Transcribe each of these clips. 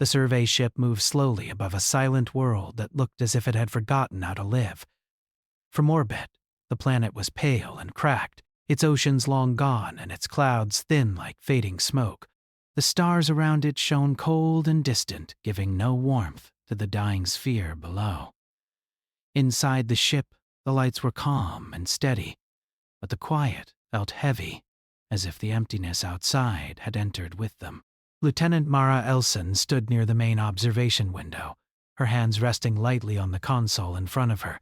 The survey ship moved slowly above a silent world that looked as if it had forgotten how to live. From orbit, the planet was pale and cracked, its oceans long gone and its clouds thin like fading smoke. The stars around it shone cold and distant, giving no warmth to the dying sphere below. Inside the ship, the lights were calm and steady, but the quiet felt heavy, as if the emptiness outside had entered with them. Lieutenant Mara Elson stood near the main observation window, her hands resting lightly on the console in front of her.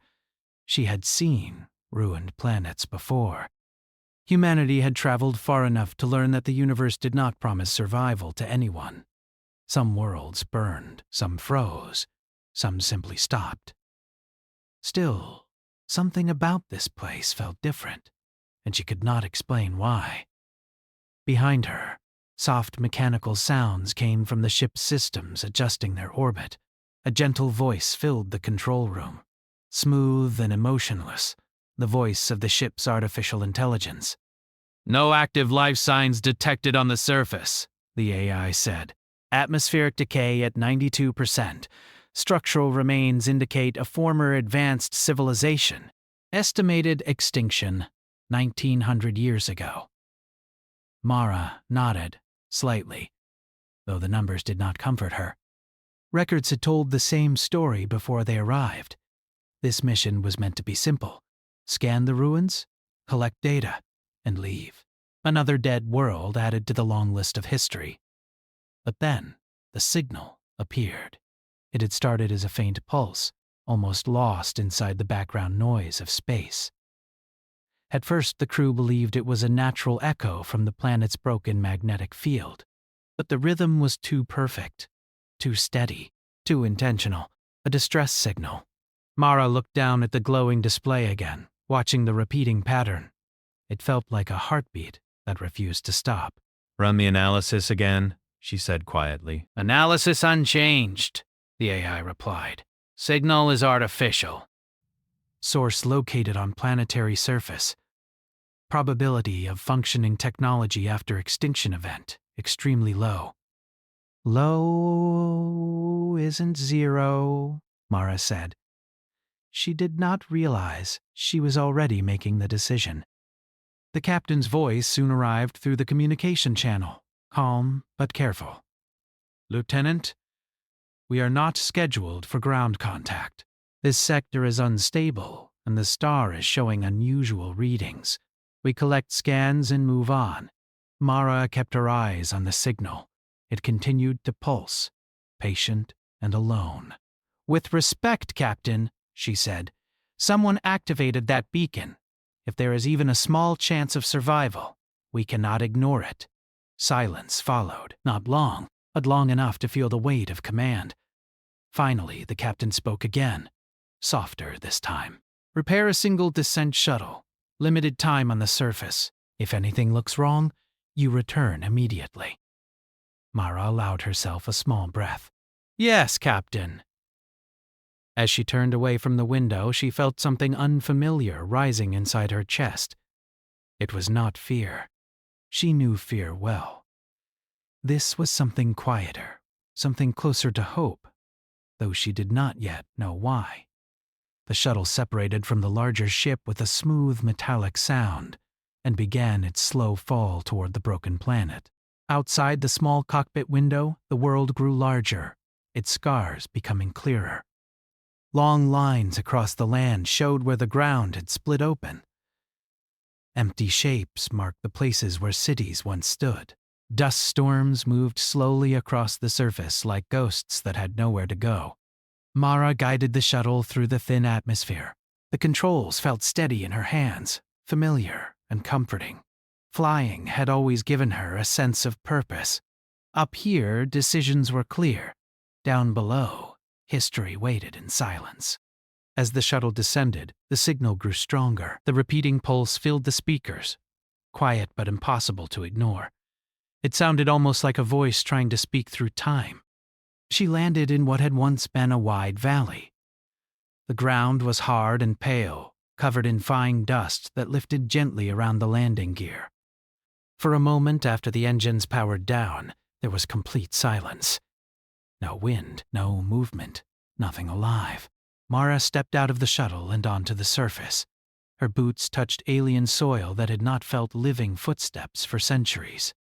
She had seen ruined planets before. Humanity had traveled far enough to learn that the universe did not promise survival to anyone. Some worlds burned, some froze, some simply stopped. Still, something about this place felt different, and she could not explain why. Behind her, soft mechanical sounds came from the ship's systems adjusting their orbit. A gentle voice filled the control room. Smooth and emotionless, the voice of the ship's artificial intelligence. "No active life signs detected on the surface," the AI said. "Atmospheric decay at 92%. Structural remains indicate a former advanced civilization. Estimated extinction 1900 years ago." Mara nodded, slightly, though the numbers did not comfort her. Records had told the same story before they arrived. This mission was meant to be simple. Scan the ruins, collect data, and leave. Another dead world added to the long list of history. But then, the signal appeared. It had started as a faint pulse, almost lost inside the background noise of space. At first, the crew believed it was a natural echo from the planet's broken magnetic field. But the rhythm was too perfect, too steady, too intentional, a distress signal. Mara looked down at the glowing display again, watching the repeating pattern. It felt like a heartbeat that refused to stop. "Run the analysis again," she said quietly. "Analysis unchanged," the AI replied. "Signal is artificial. Source located on planetary surface. Probability of functioning technology after extinction event, extremely low." "Low isn't zero," Mara said. She did not realize she was already making the decision. The captain's voice soon arrived through the communication channel, calm but careful. "Lieutenant, we are not scheduled for ground contact. This sector is unstable, and the star is showing unusual readings. We collect scans and move on." Mara kept her eyes on the signal. It continued to pulse, patient and alone. "With respect, Captain," she said, "someone activated that beacon. If there is even a small chance of survival, we cannot ignore it." Silence followed, not long, but long enough to feel the weight of command. Finally, the captain spoke again, softer this time. "Repair a single descent shuttle. Limited time on the surface. If anything looks wrong, you return immediately." Mara allowed herself a small breath. "Yes, Captain." As she turned away from the window, she felt something unfamiliar rising inside her chest. It was not fear. She knew fear well. This was something quieter, something closer to hope, though she did not yet know why. The shuttle separated from the larger ship with a smooth metallic sound and began its slow fall toward the broken planet. Outside the small cockpit window, the world grew larger, its scars becoming clearer. Long lines across the land showed where the ground had split open. Empty shapes marked the places where cities once stood. Dust storms moved slowly across the surface like ghosts that had nowhere to go. Mara guided the shuttle through the thin atmosphere. The controls felt steady in her hands, familiar and comforting. Flying had always given her a sense of purpose. Up here, decisions were clear. Down below, history waited in silence. As the shuttle descended, the signal grew stronger. The repeating pulse filled the speakers, quiet but impossible to ignore. It sounded almost like a voice trying to speak through time. She landed in what had once been a wide valley. The ground was hard and pale, covered in fine dust that lifted gently around the landing gear. For a moment after the engines powered down, there was complete silence. No wind, no movement, nothing alive. Mara stepped out of the shuttle and onto the surface. Her boots touched alien soil that had not felt living footsteps for centuries.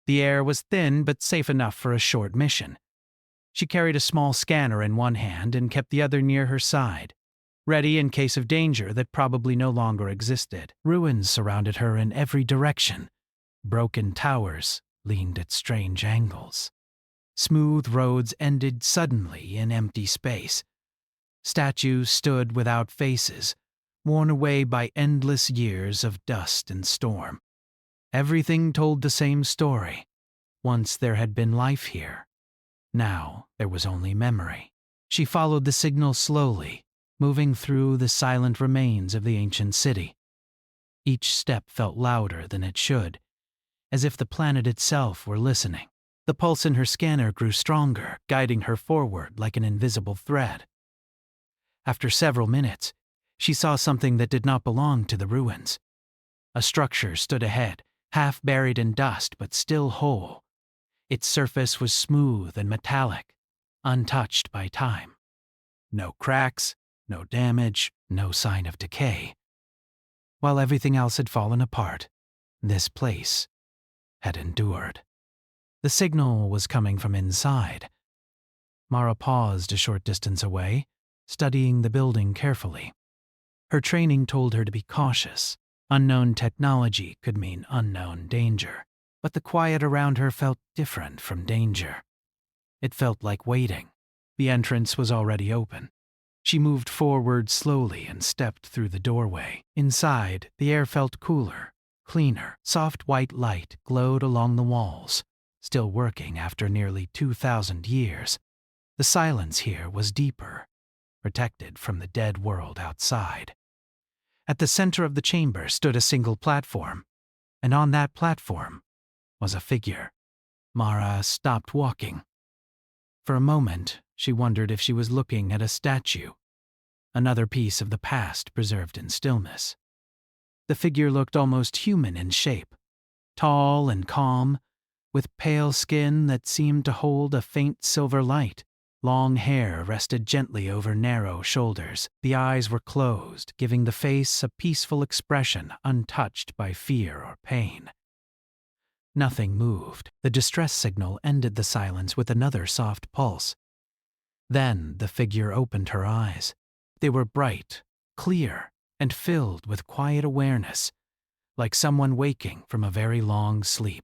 The air was thin but safe enough for a short mission. She carried a small scanner in one hand and kept the other near her side, ready in case of danger that probably no longer existed. Ruins surrounded her in every direction. Broken towers leaned at strange angles. Smooth roads ended suddenly in empty space. Statues stood without faces, worn away by endless years of dust and storm. Everything told the same story. Once there had been life here. Now there was only memory. She followed the signal slowly, moving through the silent remains of the ancient city. Each step felt louder than it should, as if the planet itself were listening. The pulse in her scanner grew stronger, guiding her forward like an invisible thread. After several minutes, she saw something that did not belong to the ruins. A structure stood ahead, half buried in dust but still whole. Its surface was smooth and metallic, untouched by time. No cracks, no damage, no sign of decay. While everything else had fallen apart, this place had endured. The signal was coming from inside. Mara paused a short distance away, studying the building carefully. Her training told her to be cautious. Unknown technology could mean unknown danger. But the quiet around her felt different from danger. It felt like waiting. The entrance was already open. She moved forward slowly and stepped through the doorway. Inside, the air felt cooler, cleaner. Soft white light glowed along the walls, still working after nearly 2,000 years. The silence here was deeper, protected from the dead world outside. At the center of the chamber stood a single platform, and on that platform was a figure. Mara stopped walking. For a moment, she wondered if she was looking at a statue, another piece of the past preserved in stillness. The figure looked almost human in shape, tall and calm, with pale skin that seemed to hold a faint silver light. Long hair rested gently over narrow shoulders. The eyes were closed, giving the face a peaceful expression untouched by fear or pain. Nothing moved. The distress signal ended the silence with another soft pulse. Then the figure opened her eyes. They were bright, clear, and filled with quiet awareness, like someone waking from a very long sleep.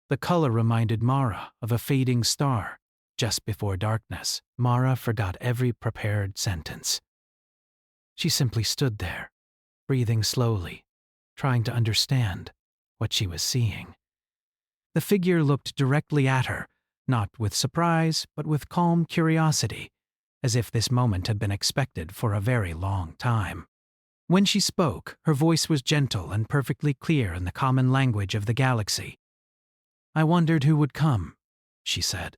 The color reminded Mara of a fading star. Just before darkness, Mara forgot every prepared sentence. She simply stood there, breathing slowly, trying to understand what she was seeing. The figure looked directly at her, not with surprise, but with calm curiosity, as if this moment had been expected for a very long time. When she spoke, her voice was gentle and perfectly clear in the common language of the galaxy. "I wondered who would come," she said.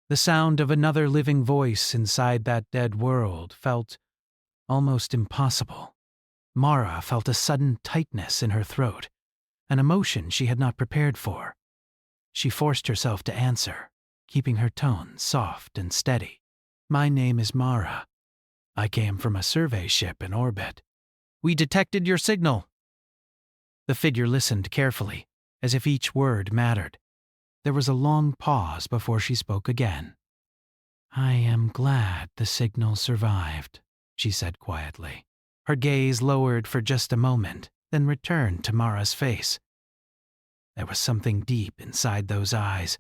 The sound of another living voice inside that dead world felt almost impossible. Mara felt a sudden tightness in her throat, an emotion she had not prepared for. She forced herself to answer, keeping her tone soft and steady. "My name is Mara. I came from a survey ship in orbit. We detected your signal." The figure listened carefully, as if each word mattered. There was a long pause before she spoke again. "I am glad the signal survived," she said quietly. Her gaze lowered for just a moment, then returned to Mara's face. There was something deep inside those eyes,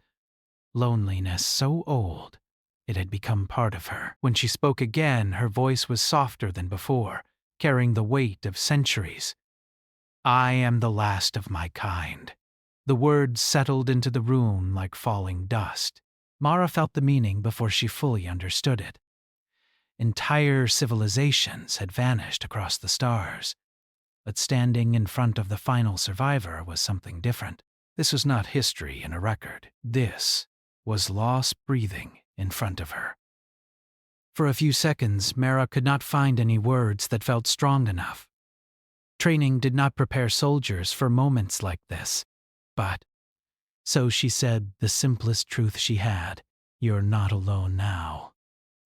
loneliness so old it had become part of her. When she spoke again, her voice was softer than before, carrying the weight of centuries. "I am the last of my kind." The words settled into the room like falling dust. Mara felt the meaning before she fully understood it. Entire civilizations had vanished across the stars, but standing in front of the final survivor was something different. This was not history in a record. This was loss breathing in front of her. For a few seconds, Mara could not find any words that felt strong enough. Training did not prepare soldiers for moments like this. But so she said the simplest truth she had. You're not alone now.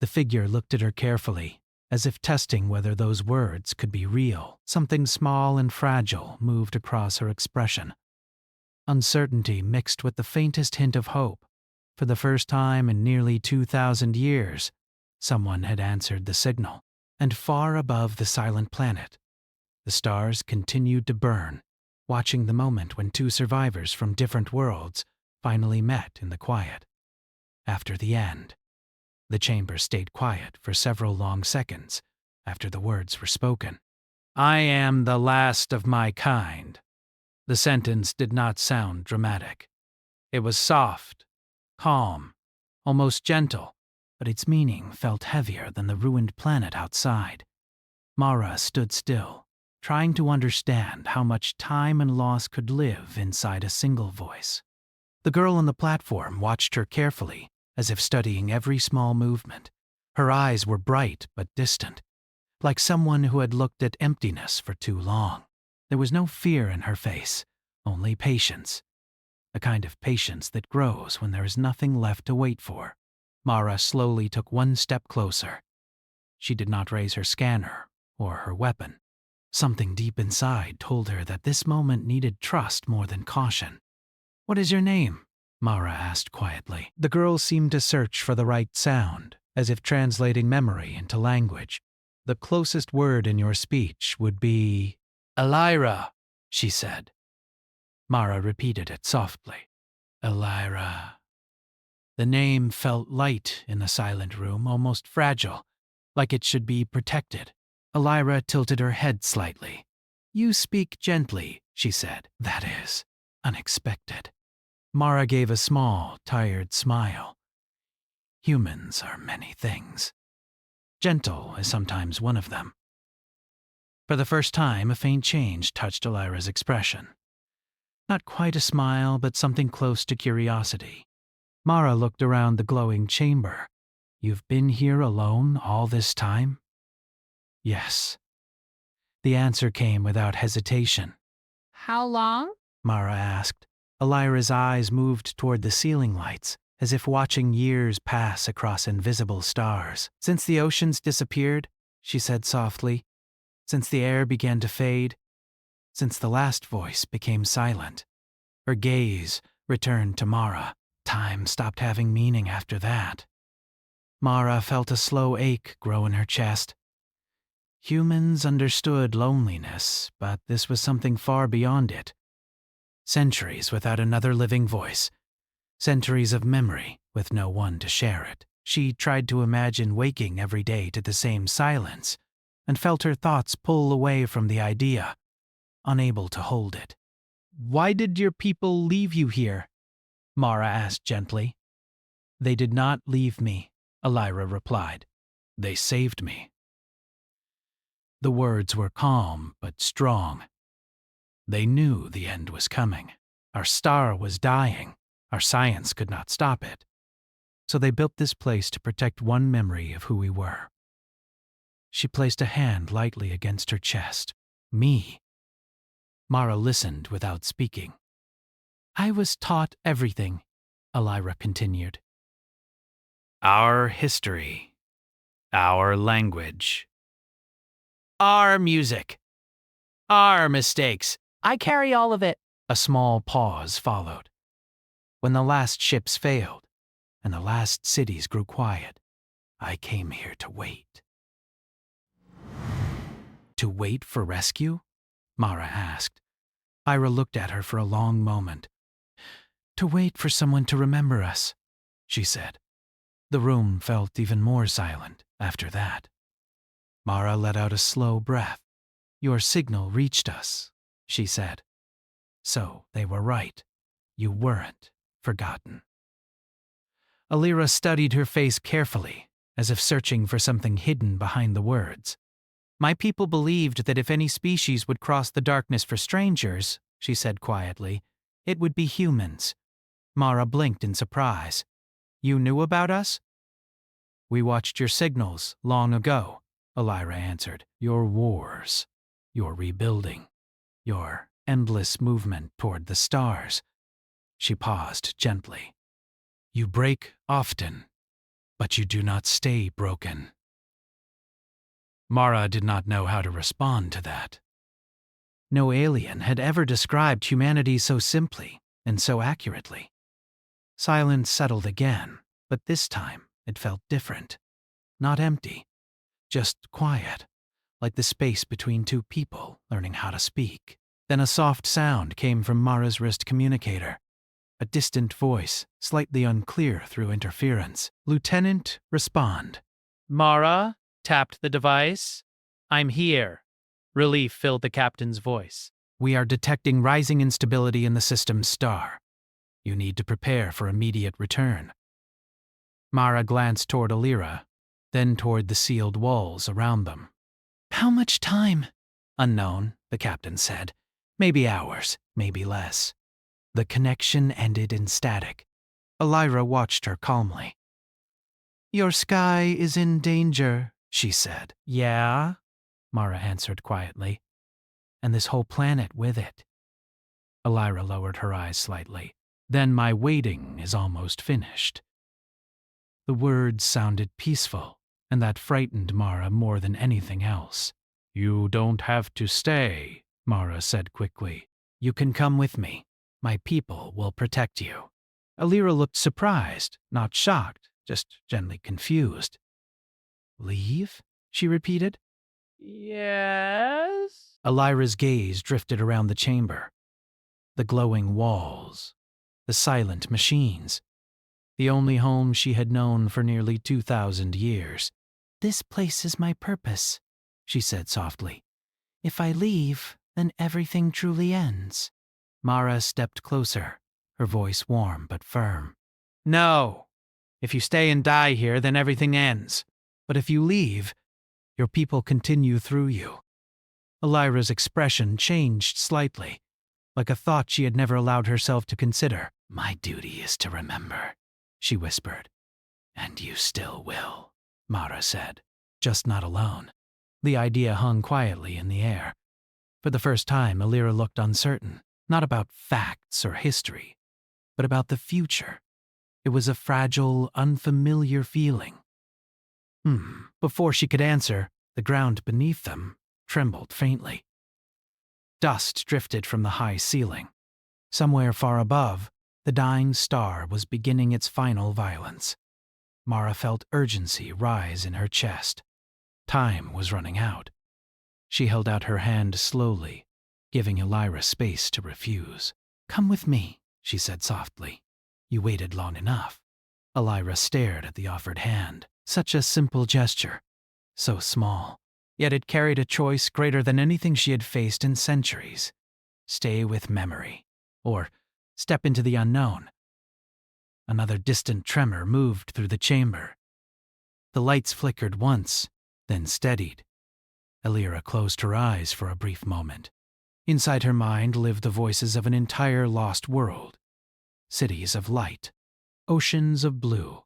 The figure looked at her carefully, as if testing whether those words could be real. Something small and fragile moved across her expression. Uncertainty mixed with the faintest hint of hope. For the first time in nearly 2,000 years, someone had answered the signal. And far above the silent planet, the stars continued to burn, watching the moment when two survivors from different worlds finally met in the quiet. After the end, the chamber stayed quiet for several long seconds after the words were spoken. I am the last of my kind. The sentence did not sound dramatic. It was soft, calm, almost gentle, but its meaning felt heavier than the ruined planet outside. Mara stood still, trying to understand how much time and loss could live inside a single voice. The girl on the platform watched her carefully, as if studying every small movement. Her eyes were bright but distant, like someone who had looked at emptiness for too long. There was no fear in her face, only patience. The kind of patience that grows when there is nothing left to wait for. Mara slowly took one step closer. She did not raise her scanner or her weapon. Something deep inside told her that this moment needed trust more than caution. What is your name? Mara asked quietly. The girl seemed to search for the right sound, as if translating memory into language. The closest word in your speech would be Elira, she said. Mara repeated it softly. Elira. The name felt light in the silent room, almost fragile, like it should be protected. Elira tilted her head slightly. You speak gently, she said. That is unexpected. Mara gave a small, tired smile. Humans are many things. Gentle is sometimes one of them. For the first time, a faint change touched Elira's expression. Not quite a smile, but something close to curiosity. Mara looked around the glowing chamber. You've been here alone all this time? Yes. The answer came without hesitation. How long? Mara asked. Elira's eyes moved toward the ceiling lights, as if watching years pass across invisible stars. Since the oceans disappeared, she said softly. Since the air began to fade. Since the last voice became silent. Her gaze returned to Mara. Time stopped having meaning after that. Mara felt a slow ache grow in her chest. Humans understood loneliness, but this was something far beyond it. Centuries without another living voice. Centuries of memory with no one to share it. She tried to imagine waking every day to the same silence, and felt her thoughts pull away from the idea, unable to hold it. Why did your people leave you here? Mara asked gently. They did not leave me, Elira replied. They saved me. The words were calm but strong. They knew the end was coming. Our star was dying. Our science could not stop it. So they built this place to protect one memory of who we were. She placed a hand lightly against her chest. Me. Mara listened without speaking. I was taught everything, Elira continued. Our history. Our language. Our music. Our mistakes. I carry all of it. A small pause followed. When the last ships failed, and the last cities grew quiet, I came here to wait. To wait for rescue? Mara asked. Ira looked at her for a long moment. To wait for someone to remember us, she said. The room felt even more silent after that. Mara let out a slow breath. Your signal reached us, she said. So they were right. You weren't forgotten. Elira studied her face carefully, as if searching for something hidden behind the words. My people believed that if any species would cross the darkness for strangers, she said quietly, it would be humans. Mara blinked in surprise. You knew about us? We watched your signals long ago, Elira answered. Your wars, your rebuilding, your endless movement toward the stars. She paused gently. You break often, but you do not stay broken. Mara did not know how to respond to that. No alien had ever described humanity so simply and so accurately. Silence settled again, but this time it felt different. Not empty, just quiet, like the space between two people learning how to speak. Then a soft sound came from Mara's wrist communicator. A distant voice, slightly unclear through interference. "Lieutenant, respond." Mara tapped the device. "I'm here." Relief filled the captain's voice. "We are detecting rising instability in the system's star. You need to prepare for immediate return." Mara glanced toward Alira, then toward the sealed walls around them. "How much time?" "Unknown," the captain said. "Maybe hours, maybe less." The connection ended in static. Alira watched her calmly. "Your sky is in danger," she said. "Yeah?" Mara answered quietly. "And this whole planet with it." Alira lowered her eyes slightly. "Then my waiting is almost finished." The words sounded peaceful, and that frightened Mara more than anything else. "You don't have to stay," Mara said quickly. "You can come with me. My people will protect you." Alira looked surprised, not shocked, just gently confused. "Leave?" she repeated. "Yes?" Alira's gaze drifted around the chamber. The glowing walls. The silent machines. The only home she had known for nearly 2,000 years. "This place is my purpose," she said softly. "If I leave, then everything truly ends." Mara stepped closer, her voice warm but firm. "No. If you stay and die here, then everything ends. But if you leave, your people continue through you." Alira's expression changed slightly, like a thought she had never allowed herself to consider. "My duty is to remember," she whispered. "And you still will," Mara said. "Just not alone." The idea hung quietly in the air. For the first time, Alira looked uncertain, not about facts or history, but about the future. It was a fragile, unfamiliar feeling. Before she could answer, the ground beneath them trembled faintly. Dust drifted from the high ceiling. Somewhere far above, the dying star was beginning its final violence. Mara felt urgency rise in her chest. Time was running out. She held out her hand slowly, giving Alira space to refuse. "Come with me," she said softly. "You waited long enough." Alira stared at the offered hand. Such a simple gesture. So small. Yet it carried a choice greater than anything she had faced in centuries. Stay with memory. Or step into the unknown. Another distant tremor moved through the chamber. The lights flickered once, then steadied. Alira closed her eyes for a brief moment. Inside her mind lived the voices of an entire lost world. Cities of light. Oceans of blue.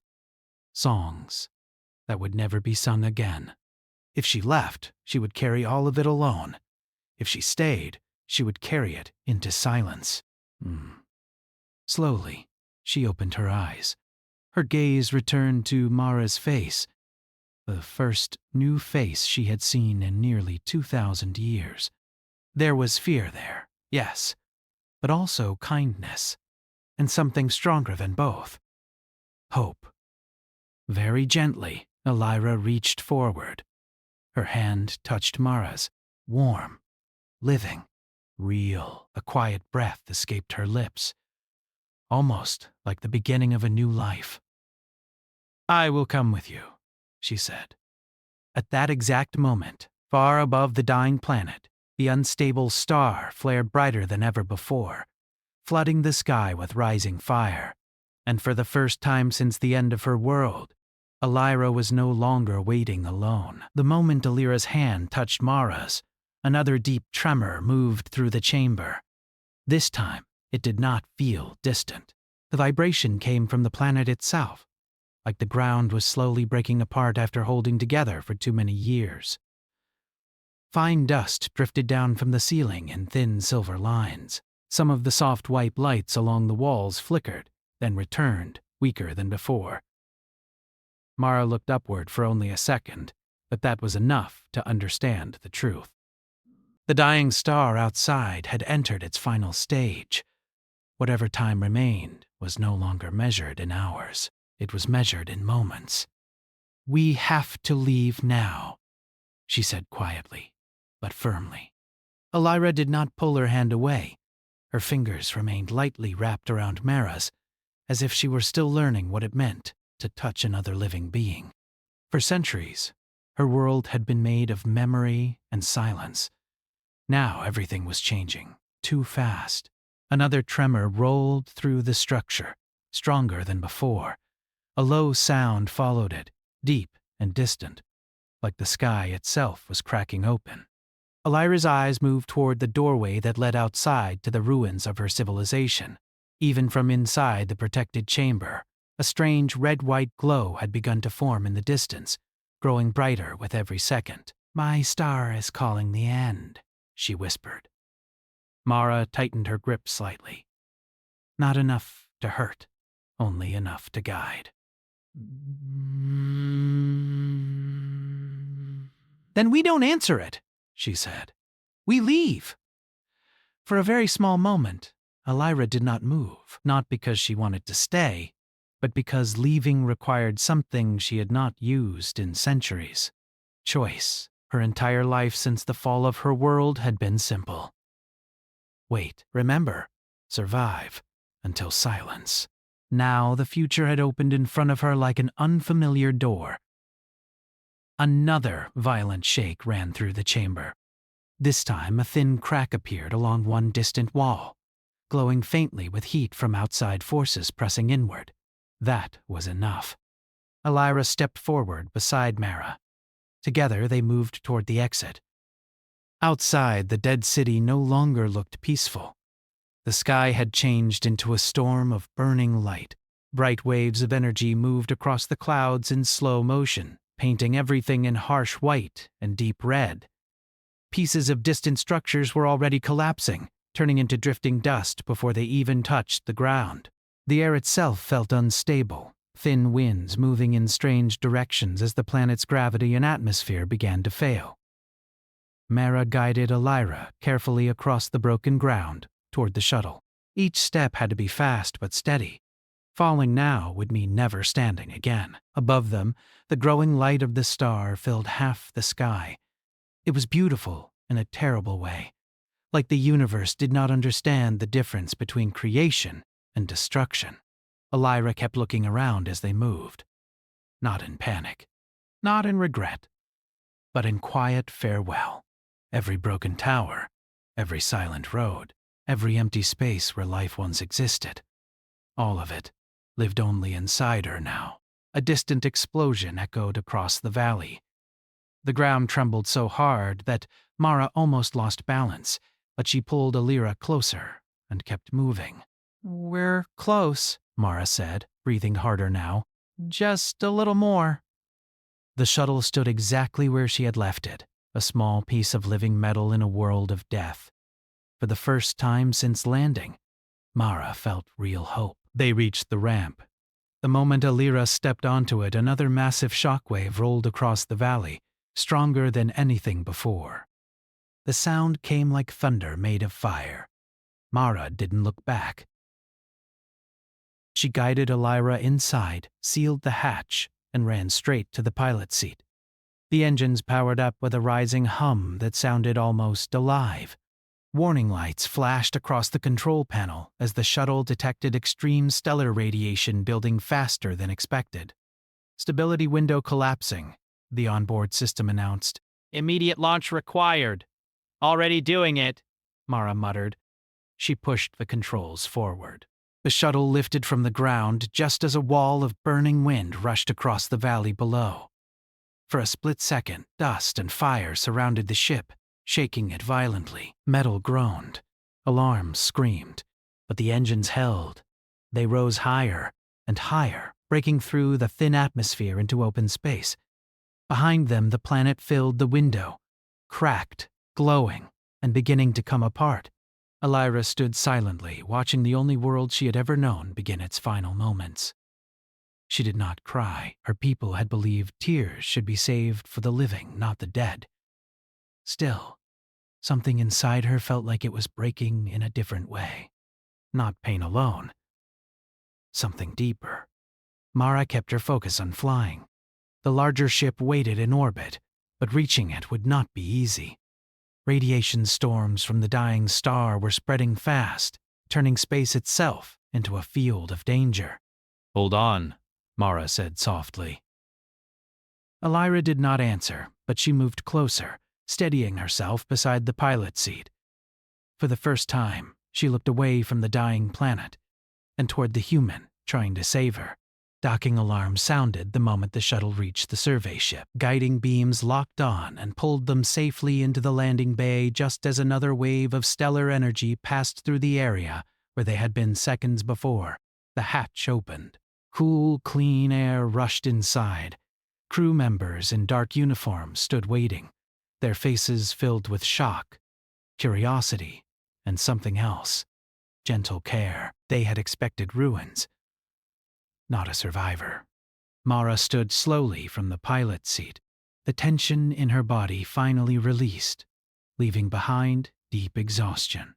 Songs that would never be sung again. If she left, she would carry all of it alone. If she stayed, she would carry it into silence. Slowly, she opened her eyes. Her gaze returned to Mara's face, the first new face she had seen in nearly 2,000 years. There was fear there, yes, but also kindness, and something stronger than both. Hope. Very gently, Alira reached forward. Her hand touched Mara's, warm, living, real. A quiet breath escaped her lips, almost like the beginning of a new life. "I will come with you," she said. At that exact moment, far above the dying planet, the unstable star flared brighter than ever before, flooding the sky with rising fire. And for the first time since the end of her world, Alira was no longer waiting alone. The moment Alira's hand touched Mara's, another deep tremor moved through the chamber. This time, it did not feel distant. The vibration came from the planet itself, like the ground was slowly breaking apart after holding together for too many years. Fine dust drifted down from the ceiling in thin silver lines. Some of the soft white lights along the walls flickered, then returned, weaker than before. Mara looked upward for only a second, but that was enough to understand the truth. The dying star outside had entered its final stage. Whatever time remained was no longer measured in hours. It was measured in moments. "We have to leave now," she said quietly, but firmly. Elira did not pull her hand away. Her fingers remained lightly wrapped around Mara's, as if she were still learning what it meant to touch another living being. For centuries, her world had been made of memory and silence. Now everything was changing, too fast. Another tremor rolled through the structure, stronger than before. A low sound followed it, deep and distant, like the sky itself was cracking open. Elira's eyes moved toward the doorway that led outside to the ruins of her civilization. Even from inside the protected chamber, a strange red-white glow had begun to form in the distance, growing brighter with every second. "My star is calling the end," she whispered. Mara tightened her grip slightly. Not enough to hurt, only enough to guide. "Then we don't answer it," she said. "We leave." For a very small moment, Elira did not move, not because she wanted to stay, but because leaving required something she had not used in centuries. Choice. Her entire life since the fall of her world had been simple. Wait, remember, survive, until silence. Now the future had opened in front of her like an unfamiliar door. Another violent shake ran through the chamber. This time a thin crack appeared along one distant wall, glowing faintly with heat from outside forces pressing inward. That was enough. Elira stepped forward beside Mara. Together they moved toward the exit. Outside, the dead city no longer looked peaceful. The sky had changed into a storm of burning light. Bright waves of energy moved across the clouds in slow motion, painting everything in harsh white and deep red. Pieces of distant structures were already collapsing, turning into drifting dust before they even touched the ground. The air itself felt unstable, thin winds moving in strange directions as the planet's gravity and atmosphere began to fail. Mara guided Elira carefully across the broken ground toward the shuttle. Each step had to be fast but steady. Falling now would mean never standing again. Above them, the growing light of the star filled half the sky. It was beautiful in a terrible way, like the universe did not understand the difference between creation and destruction. Elira kept looking around as they moved. Not in panic, not in regret, but in quiet farewell. Every broken tower, every silent road, every empty space where life once existed. All of it lived only inside her now. A distant explosion echoed across the valley. The ground trembled so hard that Mara almost lost balance, but she pulled Elira closer and kept moving. "We're close," Mara said, breathing harder now. "Just a little more." The shuttle stood exactly where she had left it, a small piece of living metal in a world of death. For the first time since landing, Mara felt real hope. They reached the ramp. The moment Elira stepped onto it, another massive shockwave rolled across the valley, stronger than anything before. The sound came like thunder made of fire. Mara didn't look back. She guided Elira inside, sealed the hatch, and ran straight to the pilot's seat. The engines powered up with a rising hum that sounded almost alive. Warning lights flashed across the control panel as the shuttle detected extreme stellar radiation building faster than expected. "Stability window collapsing," the onboard system announced. "Immediate launch required. Already doing it," Mara muttered. She pushed the controls forward. The shuttle lifted from the ground just as a wall of burning wind rushed across the valley below. For a split second, dust and fire surrounded the ship, shaking it violently. Metal groaned. Alarms screamed. But the engines held. They rose higher and higher, breaking through the thin atmosphere into open space. Behind them, the planet filled the window, cracked, glowing, and beginning to come apart. Elira stood silently, watching the only world she had ever known begin its final moments. She did not cry. Her people had believed tears should be saved for the living, not the dead. Still, something inside her felt like it was breaking in a different way. Not pain alone. Something deeper. Mara kept her focus on flying. The larger ship waited in orbit, but reaching it would not be easy. Radiation storms from the dying star were spreading fast, turning space itself into a field of danger. "Hold on," Mara said softly. Elira did not answer, but she moved closer, steadying herself beside the pilot seat. For the first time, she looked away from the dying planet and toward the human trying to save her. Docking alarms sounded the moment the shuttle reached the survey ship. Guiding beams locked on and pulled them safely into the landing bay just as another wave of stellar energy passed through the area where they had been seconds before. The hatch opened. Cool, clean air rushed inside. Crew members in dark uniforms stood waiting, their faces filled with shock, curiosity, and something else. Gentle care. They had expected ruins. Not a survivor. Mara stood slowly from the pilot's seat. The tension in her body finally released, leaving behind deep exhaustion.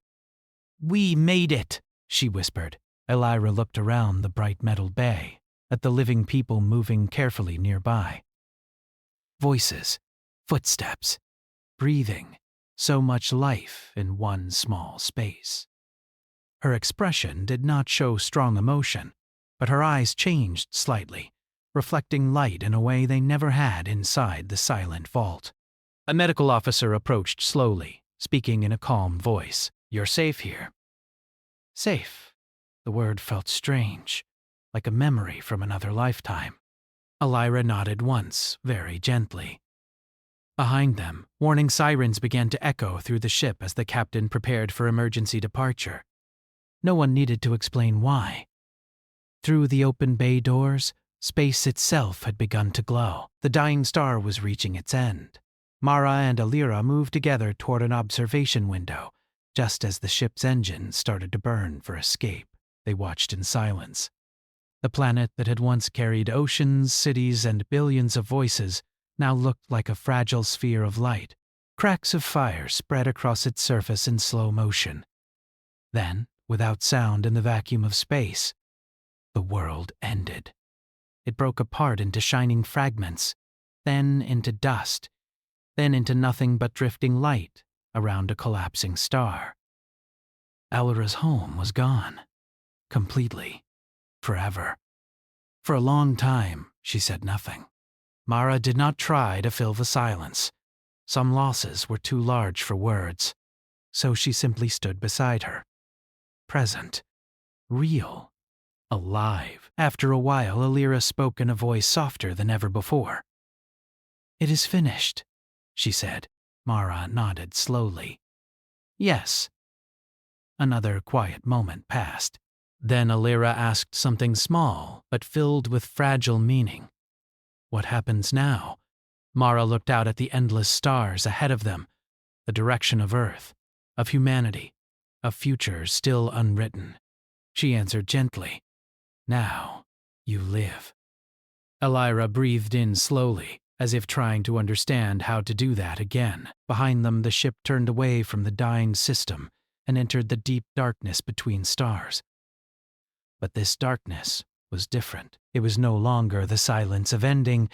"We made it," she whispered. Elira looked around the bright metal bay, at the living people moving carefully nearby. Voices, footsteps, breathing, so much life in one small space. Her expression did not show strong emotion, but her eyes changed slightly, reflecting light in a way they never had inside the silent vault. A medical officer approached slowly, speaking in a calm voice. "You're safe here." Safe. The word felt strange, like a memory from another lifetime. Elira nodded once, very gently. Behind them, warning sirens began to echo through the ship as the captain prepared for emergency departure. No one needed to explain why. Through the open bay doors, space itself had begun to glow. The dying star was reaching its end. Mara and Elira moved together toward an observation window, just as the ship's engine started to burn for escape. They watched in silence. The planet that had once carried oceans, cities, and billions of voices now looked like a fragile sphere of light. Cracks of fire spread across its surface in slow motion. Then, without sound in the vacuum of space, the world ended. It broke apart into shining fragments, then into dust, then into nothing but drifting light around a collapsing star. Elira's home was gone. Completely. Forever. For a long time, she said nothing. Mara did not try to fill the silence. Some losses were too large for words, so she simply stood beside her. Present. Real. Alive. After a while, Elira spoke in a voice softer than ever before. "It is finished," she said. Mara nodded slowly. "Yes." Another quiet moment passed. Then Elira asked something small, but filled with fragile meaning. "What happens now?" Mara looked out at the endless stars ahead of them, the direction of Earth, of humanity, a future still unwritten. She answered gently. "Now, you live." Elira breathed in slowly, as if trying to understand how to do that again. Behind them, the ship turned away from the dying system and entered the deep darkness between stars. But this darkness was different. It was no longer the silence of ending.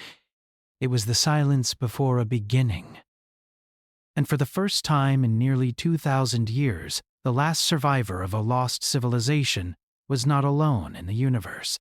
It was the silence before a beginning. And for the first time in nearly 2,000 years, the last survivor of a lost civilization was not alone in the universe.